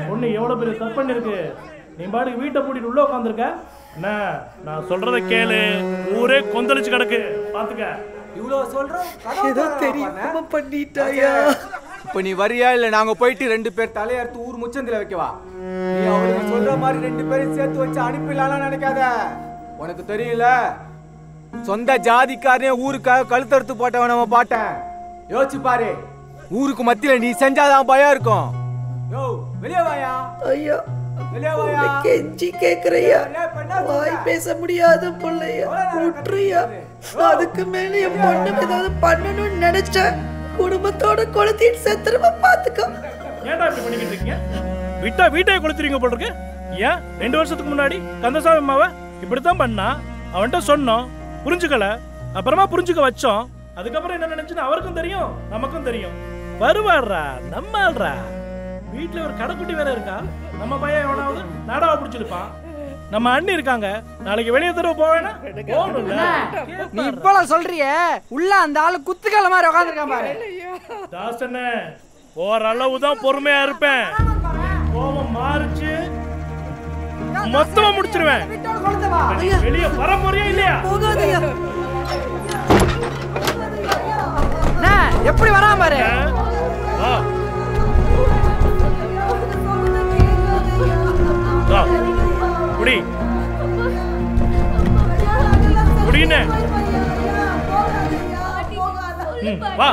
பொண்ணு எவ்வளவு பெரிய தப்பு பண்ணிருக்கு. நீ பாட்டுக்கு வீட்டை பூட்டிட்டு உள்ள உட்காந்துருக்க. என்ன நான் சொல்றத கேளு, ஊரே கொந்தளிச்சு கிடக்கு, பாத்துக்க. இவ்வளவு சொல்றோம் ஏதோ தெரியாம பண்ணிட்டாயா? இப்ப நீ வரியா இல்ல நாங்க போயிட்டு 2 பேர் தலையறுத்து ஊர் முச்சந்தில வைக்கவா? நீ அவளுக்கு சொல்ற மாதிரி 2 பேரும் சேர்த்து வச்சு அனுப்பிடலாம் நினைக்காத. உனக்கு தெரியல, சொந்த ஜாதிக்காரனே ஊருக்காக கழுத்தறுத்து போட்டவன் நம்ம பாட்டேன். யோசிச்சு பாரு, ஊருக்கு மத்தியில நீ செஞ்சாதான் பயம் இருக்கும். யோ வெளியே வாயா. ஐயா வெளியே வாயா. கெஞ்சி கேக்குறையா, வாய் பேச முடியாத பிள்ளையா, விட்டுறியா? அதுக்கு மேல என் பொண்ணு ஏதாவது பண்ணணும்னு நினைச்சேன், குடும்பத்தோட கொளுத்திட்டு செத்துருவ பாத்துக்கோ. ஏன்டா இப்படி பண்ணிக்கிட்டு இருக்கீங்க? விட்டா வீட்டையே கொளுத்துறீங்க போல இருக்கு. ஏன் 2 வருஷத்துக்கு முன்னாடி கந்தசாமி அம்மாவை இப்படித்தான் பண்ணா, அவன்கிட்ட சொன்னோம், புரிஞ்சுக்கல. அப்புறமா புரிஞ்சுக்க வச்சோம். அதுக்கப்புறம் என்ன நினைச்சுன்னு அவருக்கும் தெரியும், நமக்கும் தெரியும். வருவாடுறா, நம்ம ஆள்றா. வீட்டுல ஒரு கடைக்குட்டி வேற இருக்கா. நம்ம பையன் எவனாவது நாடாவை பிடிச்சிருப்பான். நம்ம அண்ணி இருக்காங்க, நாளைக்கு வெளியே தடவை போவேனா? நீ இப்பலாம் சொல்றியே, உள்ள அந்த ஆளு குத்துக்கால மாதிரி உட்காந்துருக்கான் பாரு. தாசனே, ஓரளவுதான் பொறுமையா இருப்பேன். கோபம் மாறிச்சு மொத்தமா முடிச்சிருவேன். வெளியே வர போறியா இல்லையா? போகாதயா. எப்படி வராம பாரு. குடி குடின்னு வா.